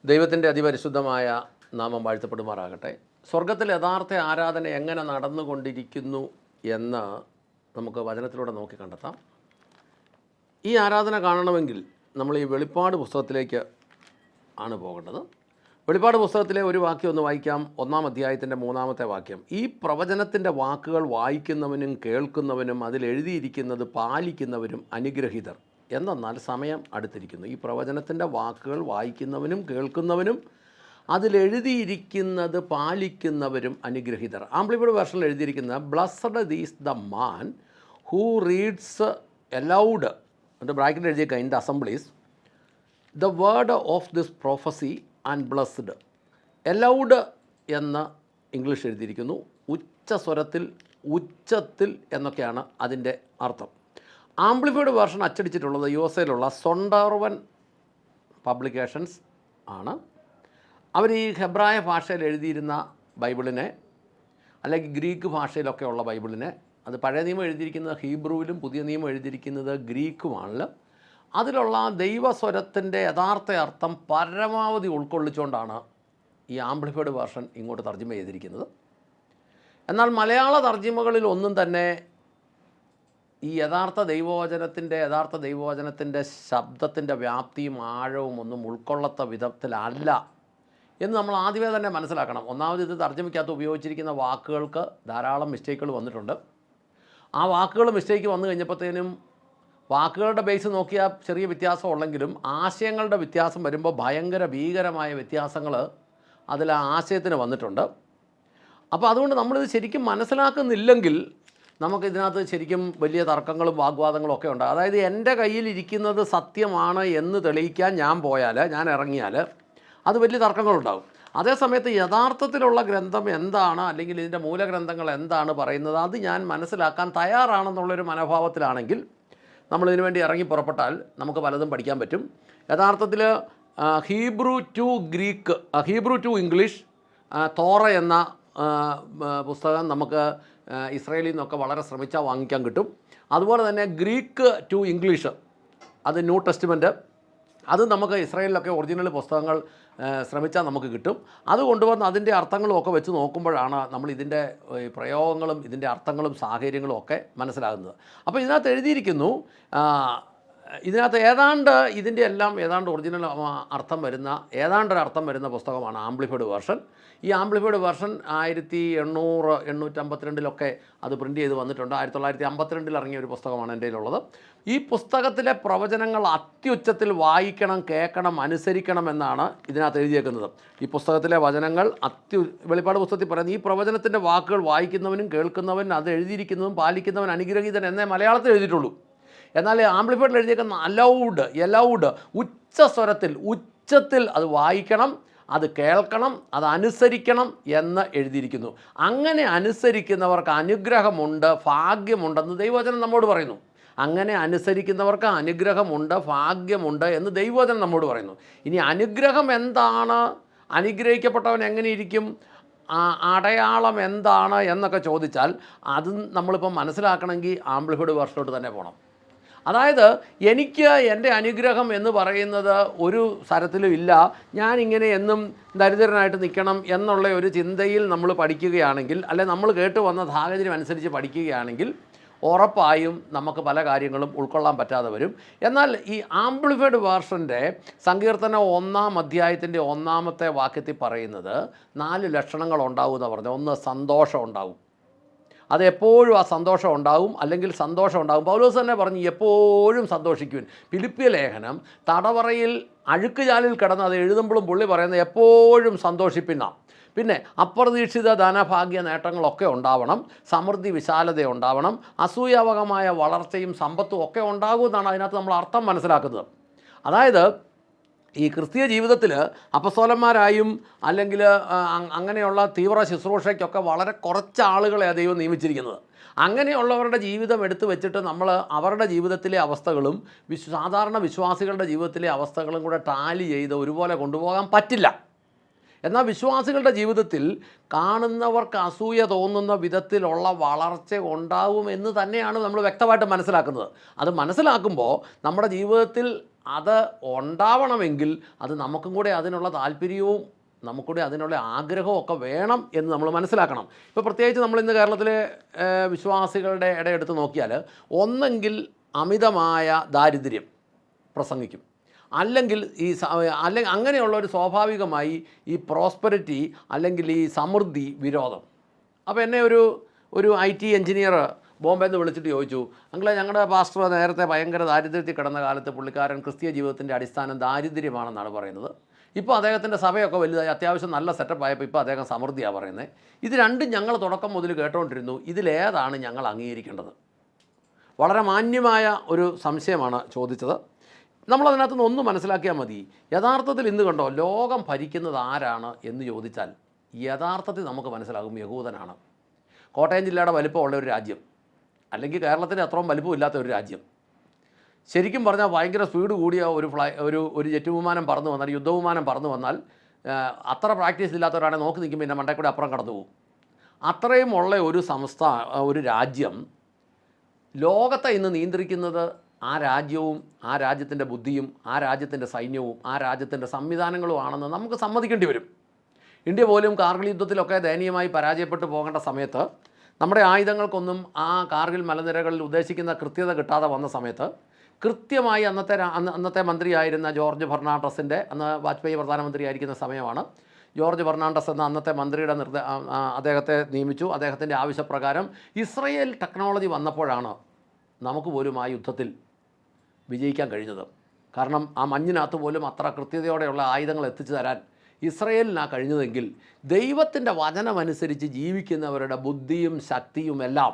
ദൈവത്തിൻ്റെ അതിപരിശുദ്ധമായ നാമം വാഴ്ത്തപ്പെടുമാറാകട്ടെ. സ്വർഗത്തിൽ യഥാർത്ഥ ആരാധന എങ്ങനെ നടന്നുകൊണ്ടിരിക്കുന്നു എന്ന് നമുക്ക് വചനത്തിലൂടെ നോക്കി കണ്ടെത്താം. ഈ ആരാധന കാണണമെങ്കിൽ നമ്മൾ ഈ വെളിപ്പാട് പുസ്തകത്തിലേക്ക് ആണ് പോകേണ്ടത്. വെളിപ്പാട് പുസ്തകത്തിലെ ഒരു വാക്യം ഒന്ന് വായിക്കാം. 1-ാം അധ്യായത്തിൻ്റെ 3-ാമത്തെ വാക്യം. ഈ പ്രവചനത്തിൻ്റെ വാക്കുകൾ വായിക്കുന്നവനും കേൾക്കുന്നവനും അതിലെഴുതിയിരിക്കുന്നത് പാലിക്കുന്നവരും അനുഗ്രഹീതർ. എന്തെന്നാൽ സമയം അടുത്തിരിക്കുന്നു. ഈ പ്രവചനത്തിൻ്റെ വാക്കുകൾ വായിക്കുന്നവനും കേൾക്കുന്നവനും അതിലെഴുതിയിരിക്കുന്നത് പാലിക്കുന്നവരും അനുഗ്രഹീതർ. ആംപ്ലിഫൈഡ് വേർഷനിൽ എഴുതിയിരിക്കുന്നത് blessed is the man who reads aloud, എൻ്റെ ബ്രാക്കറ്റിൽ എഴുതിയേക്കുക, in the assemblies the word of this prophecy and blessed. Aloud എന്ന് ഇംഗ്ലീഷ് എഴുതിയിരിക്കുന്നു. ഉച്ചസ്വരത്തിൽ, ഉച്ചത്തിൽ എന്നൊക്കെയാണ് അതിൻ്റെ അർത്ഥം. ആംപ്ലിഫൈഡ് വേർഷൻ അച്ചടിച്ചിട്ടുള്ളത് USA സൊണ്ടാർവൻ പബ്ലിക്കേഷൻസ് ആണ്. അവർ ഈ ഹെബ്രായ ഭാഷയിൽ എഴുതിയിരുന്ന ബൈബിളിനെ, അല്ലെങ്കിൽ ഗ്രീക്ക് ഭാഷയിലൊക്കെ ഉള്ള ബൈബിളിനെ, അത് പഴയ നിയമം എഴുതിയിരിക്കുന്നത് ഹീബ്രുവിലും പുതിയ നിയമം എഴുതിയിരിക്കുന്നത് ഗ്രീക്കുമാണല്ലോ, അതിലുള്ള ദൈവസ്വരത്തിൻ്റെ യഥാർത്ഥ അർത്ഥം പരമാവധി ഉൾക്കൊള്ളിച്ചുകൊണ്ടാണ് ഈ ആംപ്ലിഫൈഡ് വേർഷൻ ഇങ്ങോട്ട് തർജ്ജിമ ചെയ്തിരിക്കുന്നത്. എന്നാൽ മലയാള തർജ്ജിമകളിൽ ഒന്നും തന്നെ ഈ യഥാർത്ഥ ദൈവവചനത്തിൻ്റെ ശബ്ദത്തിൻ്റെ വ്യാപ്തിയും ആഴവും ഒന്നും ഉൾക്കൊള്ളത്ത വിധത്തിലല്ല എന്ന് നമ്മൾ ആദ്യമേ തന്നെ മനസ്സിലാക്കണം. ഒന്നാമത്, ഇത് തർജ്ജമയ്ക്കകത്ത് ഉപയോഗിച്ചിരിക്കുന്ന വാക്കുകൾക്ക് ധാരാളം മിസ്റ്റേക്കുകൾ വന്നിട്ടുണ്ട്. ആ വാക്കുകൾ മിസ്റ്റേക്ക് വന്നു കഴിഞ്ഞപ്പോഴത്തേനും വാക്കുകളുടെ ബേസ് നോക്കിയാൽ ചെറിയ വ്യത്യാസം ഉള്ളെങ്കിലും ആശയങ്ങളുടെ വ്യത്യാസം വരുമ്പോൾ ഭീകരമായ വ്യത്യാസങ്ങൾ അതിൽ ആ ആശയത്തിന് വന്നിട്ടുണ്ട്. അപ്പോൾ അതുകൊണ്ട് നമ്മളിത് ശരിക്കും മനസ്സിലാക്കുന്നില്ലെങ്കിൽ നമുക്കിതിനകത്ത് ശരിക്കും വലിയ തർക്കങ്ങളും വാഗ്വാദങ്ങളും ഒക്കെ ഉണ്ട്. അതായത് എൻ്റെ കയ്യിലിരിക്കുന്നത് സത്യമാണ് എന്ന് തെളിയിക്കാൻ ഞാൻ ഇറങ്ങിയാൽ അത് വലിയ തർക്കങ്ങളുണ്ടാകും. അതേസമയത്ത് യഥാർത്ഥത്തിലുള്ള ഗ്രന്ഥം എന്താണ്, അല്ലെങ്കിൽ ഇതിൻ്റെ മൂലഗ്രന്ഥങ്ങൾ എന്താണ് പറയുന്നത്, അത് ഞാൻ മനസ്സിലാക്കാൻ തയ്യാറാണെന്നുള്ളൊരു മനോഭാവത്തിലാണെങ്കിൽ നമ്മളിതിനു വേണ്ടി ഇറങ്ങി പുറപ്പെട്ടാൽ നമുക്ക് പലതും പഠിക്കാൻ പറ്റും. യഥാർത്ഥത്തിൽ ഹീബ്രു ടു ഇംഗ്ലീഷ് തോറ എന്ന പുസ്തകം നമുക്ക് ഇസ്രായേലിൽ നിന്നൊക്കെ വളരെ ശ്രമിച്ചാൽ വാങ്ങിക്കാൻ കിട്ടും. അതുപോലെ തന്നെ ഗ്രീക്ക് ടു ഇംഗ്ലീഷ്, അത് ന്യൂ ടെസ്റ്റ്മെൻറ്റ്, അത് നമുക്ക് ഇസ്രായേലിലൊക്കെ ഒറിജിനൽ പുസ്തകങ്ങൾ ശ്രമിച്ചാൽ നമുക്ക് കിട്ടും. അത് കൊണ്ടുവന്ന് അതിൻ്റെ അർത്ഥങ്ങളും ഒക്കെ വെച്ച് നോക്കുമ്പോഴാണ് നമ്മൾ ഇതിൻ്റെ പ്രയോഗങ്ങളും ഇതിൻ്റെ അർത്ഥങ്ങളും സാഹചര്യങ്ങളും ഒക്കെ മനസ്സിലാകുന്നത്. അപ്പോൾ ഇതിനകത്ത് എഴുതിയിരിക്കുന്നു, ഇതിനകത്ത് ഇതിൻ്റെ എല്ലാം ഏതാണ്ട് ഒറിജിനൽ അർത്ഥം വരുന്ന പുസ്തകമാണ് ആംപ്ലിഫൈഡ് വേർഷൻ. ഈ ആംപ്ലിഫൈഡ് വേർഷൻ 1852 അത് പ്രിൻ്റ് ചെയ്ത് വന്നിട്ടുണ്ട്. 1952 ഇറങ്ങിയ ഒരു പുസ്തകമാണ് എൻ്റെ കയ്യിലുള്ളത്. ഈ പുസ്തകത്തിലെ പ്രവചനങ്ങൾ അത്യുച്ചത്തിൽ വായിക്കണം, കേൾക്കണം, അനുസരിക്കണം എന്നാണ് ഇതിനകത്ത് എഴുതിയേക്കുന്നത്. ഈ പുസ്തകത്തിലെ വചനങ്ങൾ വെളിപ്പാട് പുസ്തകത്തിൽ പറയുന്നത്, ഈ പ്രവചനത്തിൻ്റെ വാക്കുകൾ വായിക്കുന്നവനും കേൾക്കുന്നവനും അത് എഴുതിയിരിക്കുന്നതും പാലിക്കുന്നവൻ അനുഗ്രഹീതൻ എന്നേ മലയാളത്തിൽ എഴുതിയിട്ടുള്ളൂ. എന്നാൽ ആംപ്ലിഫൈഡിൽ എഴുതിയേക്കുന്ന എലൗഡ്, ഉച്ചത്തിൽ അത് വായിക്കണം, അത് കേൾക്കണം, അത് അനുസരിക്കണം എന്ന് എഴുതിയിരിക്കുന്നു. അങ്ങനെ അനുസരിക്കുന്നവർക്ക് അനുഗ്രഹമുണ്ട്, ഭാഗ്യമുണ്ടെന്ന് ദൈവവചനം നമ്മോട് പറയുന്നു. അങ്ങനെ അനുസരിക്കുന്നവർക്ക് അനുഗ്രഹമുണ്ട്, ഭാഗ്യമുണ്ട് എന്ന് ദൈവവചനം നമ്മോട് പറയുന്നു. ഇനി അനുഗ്രഹം എന്താണ്, അനുഗ്രഹിക്കപ്പെട്ടവൻ എങ്ങനെയിരിക്കും, അടയാളം എന്താണ് എന്നൊക്കെ ചോദിച്ചാൽ അത് നമ്മളിപ്പം മനസ്സിലാക്കണമെങ്കിൽ ആംപ്ലിഫൈഡ് വേർഷനോട്ട് തന്നെ പോകണം. അതായത് എനിക്ക് എൻ്റെ അനുഗ്രഹം എന്ന് പറയുന്നത് ഒരു തരത്തിലും ഇല്ല, ഞാനിങ്ങനെ എന്നും ദരിദ്രനായിട്ട് നിൽക്കണം എന്നുള്ള ഒരു ചിന്തയിൽ നമ്മൾ പഠിക്കുകയാണെങ്കിൽ, അല്ലെ നമ്മൾ കേട്ട് വന്ന സാഹചര്യം അനുസരിച്ച് പഠിക്കുകയാണെങ്കിൽ ഉറപ്പായും നമുക്ക് പല കാര്യങ്ങളും ഉൾക്കൊള്ളാൻ പറ്റാതെ വരും. എന്നാൽ ഈ ആംപ്ലിഫൈഡ് വേർഷൻ്റെ സങ്കീർത്തനം 1-ാം അധ്യായത്തിൻ്റെ 1-ാമത്തെ വാക്യത്തിൽ പറയുന്നത് 4 ലക്ഷണങ്ങൾ ഉണ്ടാവും എന്ന് പറഞ്ഞാൽ, ഒന്ന്, സന്തോഷം ഉണ്ടാവും. അത് എപ്പോഴും ആ സന്തോഷം ഉണ്ടാവും, അല്ലെങ്കിൽ സന്തോഷം ഉണ്ടാകും. പൗലോസ് തന്നെ പറഞ്ഞു എപ്പോഴും സന്തോഷിക്കുവിൻ. ഫിലിപ്പിയ ലേഖനം തടവറയിൽ അഴുക്കുചാലിൽ കിടന്ന് അത് എഴുതുമ്പോഴും പുള്ളി പറയുന്നത് എപ്പോഴും സന്തോഷിപ്പിന്നാണ്. പിന്നെ അപ്രതീക്ഷിത ധനഭാഗ്യ നേട്ടങ്ങളൊക്കെ ഉണ്ടാവണം, സമൃദ്ധി വിശാലത ഉണ്ടാവണം, അസൂയാവകമായ വളർച്ചയും സമ്പത്തും ഒക്കെ ഉണ്ടാകുമെന്നാണ് അതിനകത്ത് നമ്മൾ അർത്ഥം മനസ്സിലാക്കുന്നത്. അതായത് ഈ ക്രിസ്തീയ ജീവിതത്തിൽ അപ്പസ്തോലന്മാരായും അല്ലെങ്കിൽ അങ്ങനെയുള്ള തീവ്ര ശുശ്രൂഷയ്ക്കൊക്കെ വളരെ കുറച്ച് ആളുകളെ ദൈവം നിയമിച്ചിരിക്കുന്നത്. അങ്ങനെയുള്ളവരുടെ ജീവിതം എടുത്തു വെച്ചിട്ട് നമ്മൾ അവരുടെ ജീവിതത്തിലെ അവസ്ഥകളും സാധാരണ വിശ്വാസികളുടെ ജീവിതത്തിലെ അവസ്ഥകളും കൂടെ ടാലി ചെയ്ത് ഒരുപോലെ കൊണ്ടുപോകാൻ പറ്റില്ല. എന്നാൽ വിശ്വാസികളുടെ ജീവിതത്തിൽ കാണുന്നവർക്ക് അസൂയ തോന്നുന്ന വിധത്തിലുള്ള വളർച്ച ഉണ്ടാവുമെന്ന് തന്നെയാണ് നമ്മൾ വ്യക്തമായിട്ട് മനസ്സിലാക്കുന്നത്. അത് മനസ്സിലാക്കുമ്പോൾ നമ്മുടെ ജീവിതത്തിൽ അത് ഉണ്ടാവണമെങ്കിൽ അത് നമുക്കും കൂടെ അതിനുള്ള താല്പര്യവും നമുക്കൂടെ അതിനുള്ള ആഗ്രഹവും ഒക്കെ വേണം എന്ന് നമ്മൾ മനസ്സിലാക്കണം. ഇപ്പോൾ പ്രത്യേകിച്ച് നമ്മൾ ഇന്ന് കേരളത്തിലെ വിശ്വാസികളുടെ ഇടയെടുത്ത് നോക്കിയാൽ ഒന്നെങ്കിൽ അമിതമായ ദാരിദ്ര്യം പ്രസംഗിക്കും, അല്ലെങ്കിൽ അല്ലെങ്കിൽ അങ്ങനെയുള്ളൊരു സ്വാഭാവികമായി ഈ പ്രോസ്പെരിറ്റി അല്ലെങ്കിൽ ഈ സമൃദ്ധി വിരോധം. അപ്പോൾ എന്നെ ഒരു IT എഞ്ചിനീയർ ബോംബെയിൽ നിന്ന് വിളിച്ചിട്ട് ചോദിച്ചു, അങ്ങളെ ഞങ്ങളുടെ പാസ്റ്റർ നേരത്തെ ഭയങ്കര ദാരിദ്ര്യത്തിൽ കിടന്ന കാലത്ത് പുള്ളിക്കാരൻ ക്രിസ്തീയ ജീവിതത്തിൻ്റെ അടിസ്ഥാനം ദാരിദ്ര്യമാണെന്നാണ് പറയുന്നത്. ഇപ്പോൾ അദ്ദേഹത്തിൻ്റെ സഭയൊക്കെ വലുതായി അത്യാവശ്യം നല്ല സെറ്റപ്പ് ആയപ്പോൾ ഇപ്പോൾ അദ്ദേഹം സമൃദ്ധിയാണ് പറയുന്നത്. ഇത് രണ്ടും ഞങ്ങൾ തുടക്കം മുതൽ കേട്ടുകൊണ്ടിരുന്നു, ഇതിലേതാണ് ഞങ്ങൾ അംഗീകരിക്കേണ്ടത്? വളരെ മാന്യമായ ഒരു സംശയമാണ് ചോദിച്ചത്. നമ്മളതിനകത്ത് നിന്ന് ഒന്ന് മനസ്സിലാക്കിയാൽ മതി. യഥാർത്ഥത്തിൽ ഇന്ന് കണ്ടോ, ലോകം ഭരിക്കുന്നത് ആരാണ് എന്ന് ചോദിച്ചാൽ യഥാർത്ഥത്തിൽ നമുക്ക് മനസ്സിലാകും യഹൂദനാണ്. കോട്ടയം ജില്ലയുടെ വലിപ്പമുള്ള ഒരു രാജ്യം, അല്ലെങ്കിൽ കേരളത്തിന് അത്രയും വലിപ്പമില്ലാത്ത ഒരു രാജ്യം. ശരിക്കും പറഞ്ഞാൽ ഭയങ്കര സ്പീഡ് കൂടിയ ഒരു ജെറ്റ് വിമാനം പറന്നു വന്നാൽ, യുദ്ധവിമാനം പറന്നു വന്നാൽ അത്ര പ്രാക്ടീസ് ഇല്ലാത്തവരാണെ നോക്കി നിൽക്കുമ്പോൾ പിന്നെ മണ്ടേ കൂടെ അപ്പുറം കടന്നു പോകും. അത്രയും ഉള്ള ഒരു രാജ്യം ലോകത്തെ ഇന്ന് നിയന്ത്രിക്കുന്നത് ആ രാജ്യവും ആ രാജ്യത്തിൻ്റെ ബുദ്ധിയും ആ രാജ്യത്തിൻ്റെ സൈന്യവും ആ രാജ്യത്തിൻ്റെ സംവിധാനങ്ങളുമാണെന്ന് നമുക്ക് സമ്മതിക്കേണ്ടി വരും. ഇന്ത്യ പോലും കാർഗിൽ യുദ്ധത്തിലൊക്കെ ദയനീയമായി പരാജയപ്പെട്ടു പോകേണ്ട സമയത്ത് നമ്മുടെ ആയുധങ്ങൾക്കൊന്നും ആ കാർഗിൽ മലനിരകളിൽ ഉദ്ദേശിക്കുന്ന കൃത്യത കിട്ടാതെ വന്ന സമയത്ത് കൃത്യമായി അന്നത്തെ മന്ത്രിയായിരുന്ന ജോർജ് ഫെർണാണ്ടസിൻ്റെ, അന്ന് വാജ്പേയി പ്രധാനമന്ത്രിയായിരിക്കുന്ന സമയമാണ്, ജോർജ് ഫെർണാണ്ടസ് എന്ന അന്നത്തെ മന്ത്രിയുടെ അദ്ദേഹത്തെ നിയമിച്ചു. അദ്ദേഹത്തിൻ്റെ ആവശ്യപ്രകാരം ഇസ്രയേൽ ടെക്നോളജി വന്നപ്പോഴാണ് നമുക്ക് പോലും ആ യുദ്ധത്തിൽ വിജയിക്കാൻ കഴിഞ്ഞത്. കാരണം ആ മഞ്ഞിനകത്ത് പോലും അത്ര കൃത്യതയോടെയുള്ള ആയുധങ്ങൾ എത്തിച്ചു തരാൻ ഇസ്രയേലിനാണ് കഴിഞ്ഞതെങ്കിൽ ദൈവത്തിൻ്റെ വചനമനുസരിച്ച് ജീവിക്കുന്നവരുടെ ബുദ്ധിയും ശക്തിയുമെല്ലാം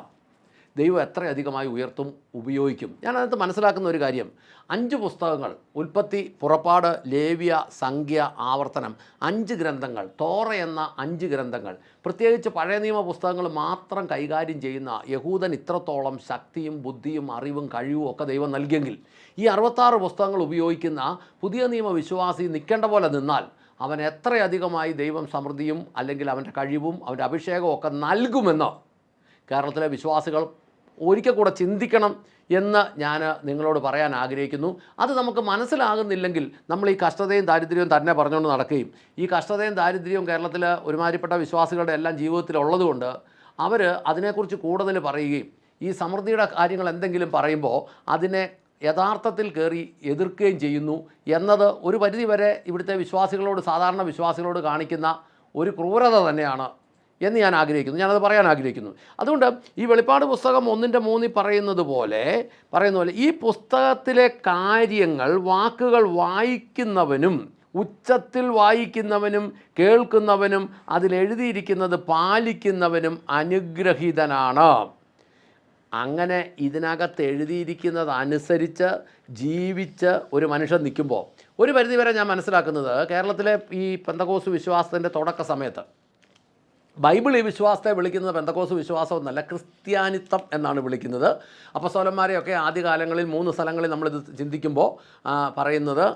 ദൈവം എത്രയധികമായി ഉയർത്തും, ഉപയോഗിക്കും. ഞാനതിനകത്ത് മനസ്സിലാക്കുന്ന ഒരു കാര്യം, 5 പുസ്തകങ്ങൾ, ഉൽപ്പത്തി, പുറപ്പാട്, ലേവ്യ, സംഖ്യ, ആവർത്തനം, 5 ഗ്രന്ഥങ്ങൾ, തോറ എന്ന 5 ഗ്രന്ഥങ്ങൾ, പ്രത്യേകിച്ച് പഴയ നിയമ പുസ്തകങ്ങൾ മാത്രം കൈകാര്യം ചെയ്യുന്ന യഹൂദൻ ഇത്രത്തോളം ശക്തിയും ബുദ്ധിയും അറിവും കഴിവും ഒക്കെ ദൈവം നൽകിയെങ്കിൽ ഈ 66 പുസ്തകങ്ങൾ ഉപയോഗിക്കുന്ന പുതിയ നിയമ വിശ്വാസി നിൽക്കേണ്ട പോലെ നിന്നാൽ അവൻ എത്രയധികമായി ദൈവം സമൃദ്ധിയും അല്ലെങ്കിൽ അവൻ്റെ കഴിവും അവൻ്റെ അഭിഷേകവും ഒക്കെ നൽകുമെന്ന് കേരളത്തിലെ വിശ്വാസികൾ ഒരിക്കൽ കൂടെ ചിന്തിക്കണം എന്ന് ഞാൻ നിങ്ങളോട് പറയാൻ ആഗ്രഹിക്കുന്നു. അത് നമുക്ക് മനസ്സിലാകുന്നില്ലെങ്കിൽ നമ്മൾ ഈ കഷ്ടതയും ദാരിദ്ര്യവും തന്നെ പറഞ്ഞുകൊണ്ട് നടക്കുകയും ഈ കഷ്ടതയും ദാരിദ്ര്യവും കേരളത്തിൽ ഒരുമാതിരിപ്പെട്ട വിശ്വാസികളുടെ എല്ലാം ജീവിതത്തിലുള്ളതുകൊണ്ട് അവർ അതിനെക്കുറിച്ച് കൂടുതൽ പറയുകയും ഈ സമൃദ്ധിയുടെ കാര്യങ്ങൾ എന്തെങ്കിലും പറയുമ്പോൾ അതിനെ യഥാർത്ഥത്തിൽ കയറി എതിർക്കുകയും ചെയ്യുന്നു എന്നത് ഒരു പരിധിവരെ ഇവിടുത്തെ വിശ്വാസികളോട്, സാധാരണ വിശ്വാസികളോട് കാണിക്കുന്ന ഒരു ക്രൂരത തന്നെയാണ് എന്ന് ഞാൻ ആഗ്രഹിക്കുന്നു, ഞാനത് പറയാൻ ആഗ്രഹിക്കുന്നു. അതുകൊണ്ട് ഈ വെളിപ്പാട് പുസ്തകം 1:3 പറയുന്ന പോലെ ഈ പുസ്തകത്തിലെ കാര്യങ്ങൾ വാക്കുകൾ വായിക്കുന്നവനും ഉച്ചത്തിൽ വായിക്കുന്നവനും കേൾക്കുന്നവനും അതിലെഴുതിയിരിക്കുന്നത് പാലിക്കുന്നവനും അനുഗ്രഹീതനാണ്. അങ്ങനെ ഇതിനകത്ത് എഴുതിയിരിക്കുന്നതനുസരിച്ച് ജീവിച്ച് ഒരു മനുഷ്യൻ നിൽക്കുമ്പോൾ ഒരു പരിധിവരെ ഞാൻ മനസ്സിലാക്കുന്നത് കേരളത്തിലെ ഈ പെന്തക്കോസ്ത് വിശ്വാസത്തിൻ്റെ തുടക്ക സമയത്ത് ബൈബിൾ ഈ വിശ്വാസത്തെ വിളിക്കുന്നത് പെന്തക്കോസ്ത് വിശ്വാസം എന്നല്ല, ക്രിസ്ത്യാനിത്വം എന്നാണ് വിളിക്കുന്നത്. അപ്പസ്തോലന്മാരെയൊക്കെ ആദ്യകാലങ്ങളിൽ 3 സ്ഥലങ്ങളിൽ നമ്മളിത് ചിന്തിക്കുമ്പോൾ പറയുന്നത്,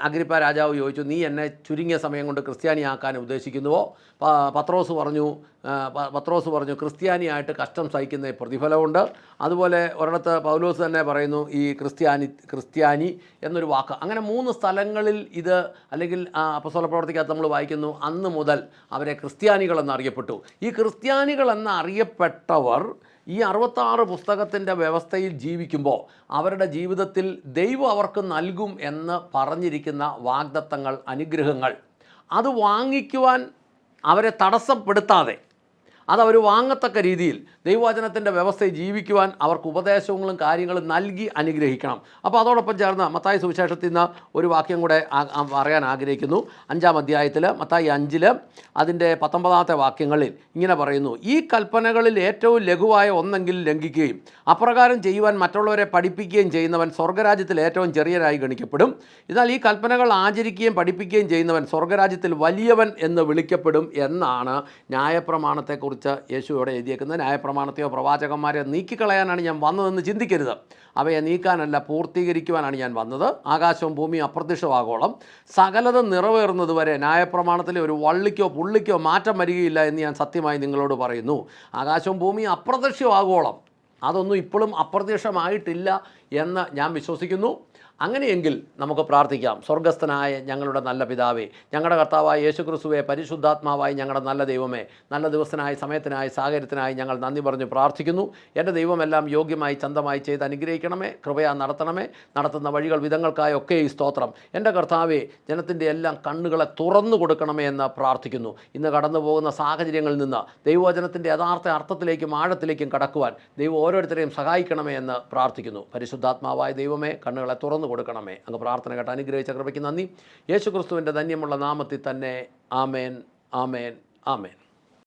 അഗ്രിപ്പ രാജാവ് ചോദിച്ചു, നീ എന്നെ ചുരുങ്ങിയ സമയം കൊണ്ട് ക്രിസ്ത്യാനിയാക്കാൻ ഉദ്ദേശിക്കുന്നുവോ? പത്രോസ് പറഞ്ഞു ക്രിസ്ത്യാനിയായിട്ട് കഷ്ടം സഹിക്കുന്ന പ്രതിഫലമുണ്ട്. അതുപോലെ ഒരിടത്ത് പൗലോസ് തന്നെ പറയുന്നു ഈ ക്രിസ്ത്യാനി എന്നൊരു വാക്ക്. അങ്ങനെ 3 സ്ഥലങ്ങളിൽ ഇത്, അല്ലെങ്കിൽ അപ്പസ്തോല പ്രവർത്തിക്കകത്ത് നമ്മൾ വായിക്കുന്നു, അന്ന് മുതൽ അവരെ ക്രിസ്ത്യാനികൾ എന്നറിയപ്പെട്ടു. ഈ ക്രിസ്ത്യാനികൾ എന്നറിയപ്പെട്ടവർ ഈ 66 പുസ്തകത്തിൻ്റെ വ്യവസ്ഥയിൽ ജീവിക്കുമ്പോൾ അവരുടെ ജീവിതത്തിൽ ദൈവം അവർക്ക് നൽകും എന്ന് പറഞ്ഞിരിക്കുന്ന വാഗ്ദത്തങ്ങൾ, അനുഗ്രഹങ്ങൾ, അത് വാങ്ങിക്കുവാൻ അവരെ തടസ്സപ്പെടുത്താതെ അതവർ വാങ്ങത്തക്ക രീതിയിൽ ദൈവവചനത്തിൻ്റെ വ്യവസ്ഥയിൽ ജീവിക്കുവാൻ അവർക്ക് ഉപദേശങ്ങളും കാര്യങ്ങളും നൽകി അനുഗ്രഹിക്കണം. അപ്പോൾ അതോടൊപ്പം ചേർന്ന് മത്തായി സുവിശേഷത്തിൽ നിന്ന് ഒരു വാക്യം കൂടെ പറയാൻ ആഗ്രഹിക്കുന്നു. 5-ാം അധ്യായത്തിൽ മത്തായി 5 അതിൻ്റെ 19-ാമത്തെ വാക്യങ്ങളിൽ ഇങ്ങനെ പറയുന്നു, ഈ കൽപ്പനകളിൽ ഏറ്റവും ലഘുവായ ഒന്നെങ്കിലും ലംഘിക്കുകയും അപ്രകാരം ചെയ്യുവാൻ മറ്റുള്ളവരെ പഠിപ്പിക്കുകയും ചെയ്യുന്നവൻ സ്വർഗ്ഗരാജ്യത്തിൽ ഏറ്റവും ചെറിയനായി ഗണിക്കപ്പെടും. എന്നാൽ ഈ കൽപ്പനകൾ ആചരിക്കുകയും പഠിപ്പിക്കുകയും ചെയ്യുന്നവൻ സ്വർഗ്ഗരാജ്യത്തിൽ വലിയവൻ എന്ന് വിളിക്കപ്പെടും എന്നാണ് ന്യായപ്രമാണത്തെക്കുറിച്ച് യേശു ഇവിടെ എഴുതിയേക്കുന്നത്. ന്യായപ്രമാണത്തെയോ പ്രവാചകന്മാരെയോ നീക്കിക്കളയാനാണ് ഞാൻ വന്നതെന്ന് ചിന്തിക്കരുത്, അവയെ നീക്കാനല്ല പൂർത്തീകരിക്കുവാനാണ് ഞാൻ വന്നത്. ആകാശവും ഭൂമിയും അപ്രത്യക്ഷമാകോളം സകലതും നിറവേറുന്നതുവരെ ന്യായപ്രമാണത്തിലെ ഒരു വള്ളിക്കോ പുള്ളിക്കോ മാറ്റം വരികയില്ല എന്ന് ഞാൻ സത്യമായി നിങ്ങളോട് പറയുന്നു. ആകാശവും ഭൂമിയും അപ്രത്യക്ഷമാകോളം, അതൊന്നും ഇപ്പോഴും അപ്രത്യക്ഷമായിട്ടില്ല എന്ന് ഞാൻ വിശ്വസിക്കുന്നു. അങ്ങനെയെങ്കിൽ നമുക്ക് പ്രാർത്ഥിക്കാം. സ്വർഗസ്ഥനായ ഞങ്ങളുടെ നല്ല പിതാവേ, ഞങ്ങളുടെ കർത്താവായ യേശുക്രിസ്തുവേ, പരിശുദ്ധാത്മാവായി ഞങ്ങളുടെ നല്ല ദൈവമേ, നല്ല ദിവസത്തിനായി, സമയത്തിനായി, സാഹചര്യത്തിനായി ഞങ്ങൾ നന്ദി പറഞ്ഞ് പ്രാർത്ഥിക്കുന്നു. എൻ്റെ ദൈവമെല്ലാം യോഗ്യമായി ചന്തമായി ചെയ്ത് അനുഗ്രഹിക്കണമേ, കൃപയാ നടത്തണമേ. നടത്തുന്ന വഴികൾ വിധങ്ങൾക്കായി ഒക്കെ ഈ സ്തോത്രം. എൻ്റെ കർത്താവേ, ജനത്തിൻ്റെ എല്ലാം കണ്ണുകളെ തുറന്നു കൊടുക്കണമേ എന്ന് പ്രാർത്ഥിക്കുന്നു. ഇന്ന് കടന്നു പോകുന്ന സാഹചര്യങ്ങളിൽ നിന്ന് ദൈവവചനത്തിൻ്റെ യഥാർത്ഥ അർത്ഥത്തിലേക്കും ആഴത്തിലേക്കും കടക്കുവാൻ ദൈവം ഓരോരുത്തരെയും സഹായിക്കണമേ എന്ന് പ്രാർത്ഥിക്കുന്നു. പരിശുദ്ധാത്മാവായ ദൈവമേ, കണ്ണുകളെ തുറന്നു കൊടുക്കണമേ. അങ്ങ് പ്രാർത്ഥന കേട്ട് അനുഗ്രഹിച്ച കൃപയ്ക്ക് നന്ദി. യേശുക്രിസ്തുവിൻ്റെ ധന്യമുള്ള നാമത്തിൽ തന്നെ. ആമേൻ, ആമേൻ, ആമേൻ.